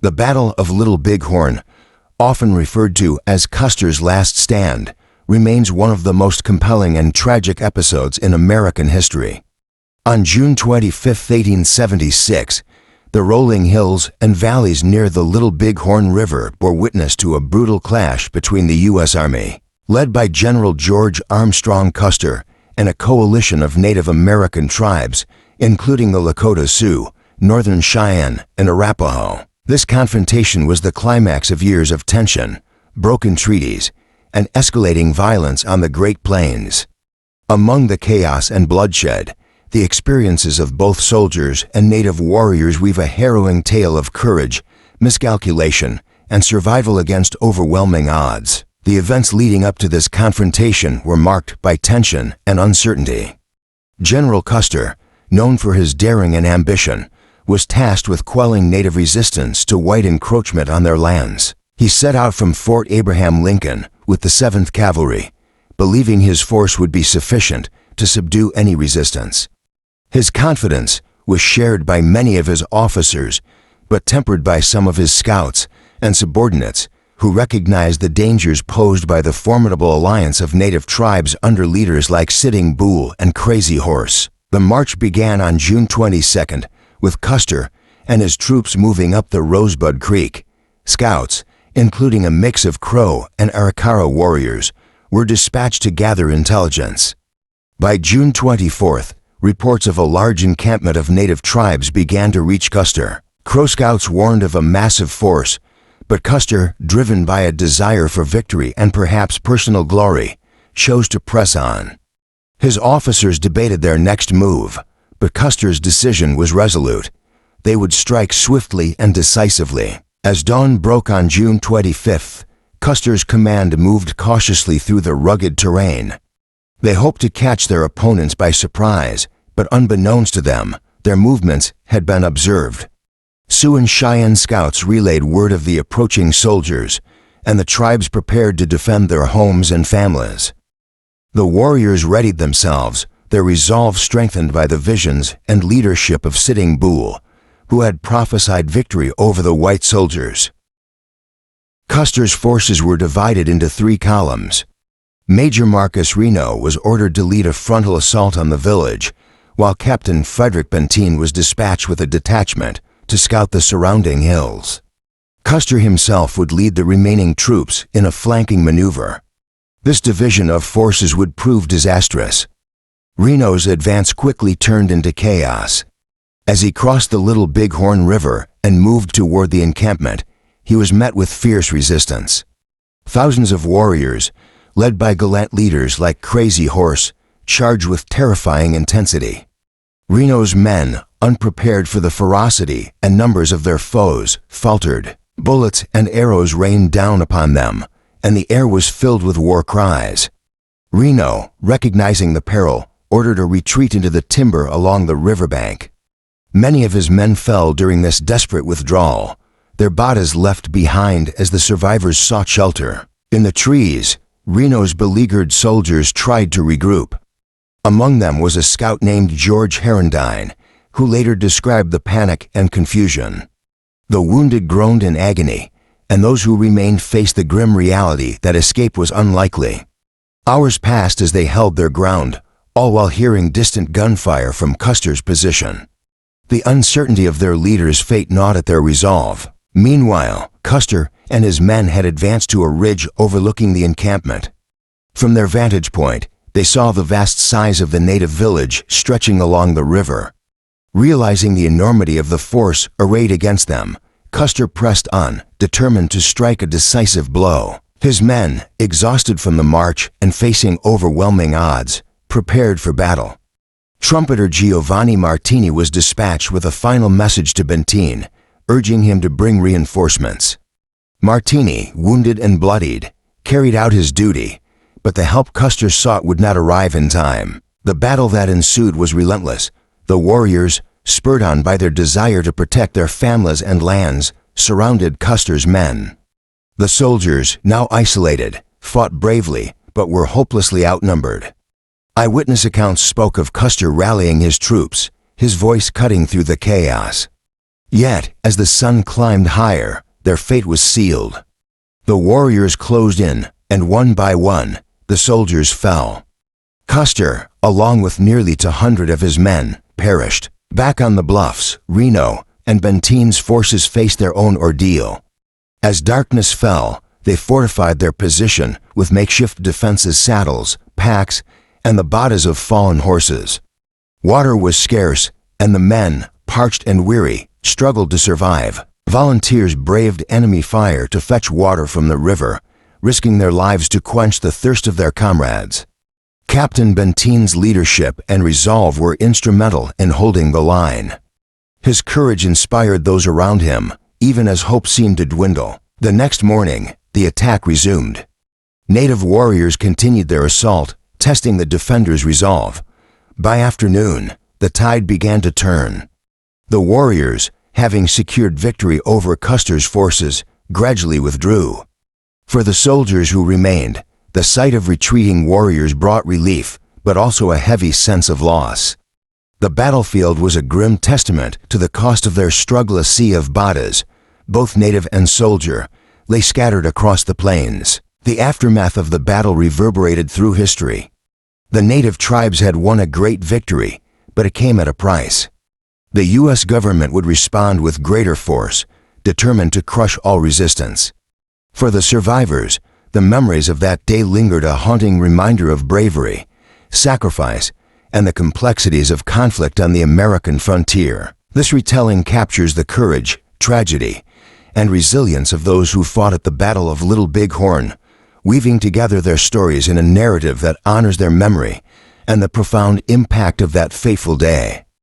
The Battle of Little Bighorn, often referred to as Custer's Last Stand, remains one of the most compelling and tragic episodes in American history. On June 25, 1876, the rolling hills and valleys near the Little Bighorn River bore witness to a brutal clash between the U.S. Army, led by General George Armstrong Custer, and a coalition of Native American tribes, including the Lakota Sioux, Northern Cheyenne, and Arapaho. This confrontation was the climax of years of tension, broken treaties, and escalating violence on the Great Plains. Among the chaos and bloodshed, the experiences of both soldiers and native warriors weave a harrowing tale of courage, miscalculation, and survival against overwhelming odds. The events leading up to this confrontation were marked by tension and uncertainty. General Custer, known for his daring and ambition, was tasked with quelling native resistance to white encroachment on their lands. He set out from Fort Abraham Lincoln with the 7th Cavalry, believing his force would be sufficient to subdue any resistance. His confidence was shared by many of his officers, but tempered by some of his scouts and subordinates who recognized the dangers posed by the formidable alliance of native tribes under leaders like Sitting Bull and Crazy Horse. The march began on June 22nd, with Custer and his troops moving up the Rosebud Creek. Scouts, including a mix of Crow and Arikara warriors, were dispatched to gather intelligence. By June 24th, reports of a large encampment of native tribes began to reach Custer. Crow scouts warned of a massive force, but Custer, driven by a desire for victory and perhaps personal glory, chose to press on. His officers debated their next move, but Custer's decision was resolute. They would strike swiftly and decisively. As dawn broke on June 25th, Custer's command moved cautiously through the rugged terrain. They hoped to catch their opponents by surprise, but unbeknownst to them, their movements had been observed. Sioux and Cheyenne scouts relayed word of the approaching soldiers, and the tribes prepared to defend their homes and families. The warriors readied themselves, their resolve strengthened by the visions and leadership of Sitting Bull, who had prophesied victory over the white soldiers. Custer's forces were divided into 3 columns. Major Marcus Reno was ordered to lead a frontal assault on the village, while Captain Frederick Benteen was dispatched with a detachment to scout the surrounding hills. Custer himself would lead the remaining troops in a flanking maneuver. This division of forces would prove disastrous. Reno's advance quickly turned into chaos. As he crossed the Little Bighorn River and moved toward the encampment, he was met with fierce resistance. Thousands of warriors, led by gallant leaders like Crazy Horse, charged with terrifying intensity. Reno's men, unprepared for the ferocity and numbers of their foes, faltered. Bullets and arrows rained down upon them, and the air was filled with war cries. Reno, recognizing the peril, ordered a retreat into the timber along the riverbank. Many of his men fell during this desperate withdrawal, their bodies left behind as the survivors sought shelter. In the trees, Reno's beleaguered soldiers tried to regroup. Among them was a scout named George Herondine, who later described the panic and confusion. The wounded groaned in agony, and those who remained faced the grim reality that escape was unlikely. Hours passed as they held their ground, all while hearing distant gunfire from Custer's position. The uncertainty of their leader's fate gnawed at their resolve. Meanwhile, Custer and his men had advanced to a ridge overlooking the encampment. From their vantage point, they saw the vast size of the native village stretching along the river. Realizing the enormity of the force arrayed against them, Custer pressed on, determined to strike a decisive blow. His men, exhausted from the march and facing overwhelming odds, prepared for battle. Trumpeter Giovanni Martini was dispatched with a final message to Benteen, urging him to bring reinforcements. Martini, wounded and bloodied, carried out his duty, but the help Custer sought would not arrive in time. The battle that ensued was relentless. The warriors, spurred on by their desire to protect their families and lands, surrounded Custer's men. The soldiers, now isolated, fought bravely, but were hopelessly outnumbered. Eyewitness accounts spoke of Custer rallying his troops, his voice cutting through the chaos. Yet, as the sun climbed higher, their fate was sealed. The warriors closed in, and one by one, the soldiers fell. Custer, along with nearly 200 of his men, perished. Back on the bluffs, Reno and Bentine's forces faced their own ordeal. As darkness fell, they fortified their position with makeshift defenses, saddles, packs, and the bodies of fallen horses. Water was scarce, and the men, parched and weary, struggled to survive. Volunteers braved enemy fire to fetch water from the river, risking their lives to quench the thirst of their comrades. Captain Bentine's leadership and resolve were instrumental in holding the line. His courage inspired those around him, even as hope seemed to dwindle. The next morning, the attack resumed. Native warriors continued their assault, testing the defenders' resolve. By afternoon, the tide began to turn. The warriors, having secured victory over Custer's forces, gradually withdrew. For the soldiers who remained, the sight of retreating warriors brought relief, but also a heavy sense of loss. The battlefield was a grim testament to the cost of their struggle. A sea of bodies, both native and soldier, lay scattered across the plains. The aftermath of the battle reverberated through history. The native tribes had won a great victory, but it came at a price. The U.S. government would respond with greater force, determined to crush all resistance. For the survivors, the memories of that day lingered, a haunting reminder of bravery, sacrifice, and the complexities of conflict on the American frontier. This retelling captures the courage, tragedy, and resilience of those who fought at the Battle of Little Big Horn, weaving together their stories in a narrative that honors their memory and the profound impact of that fateful day.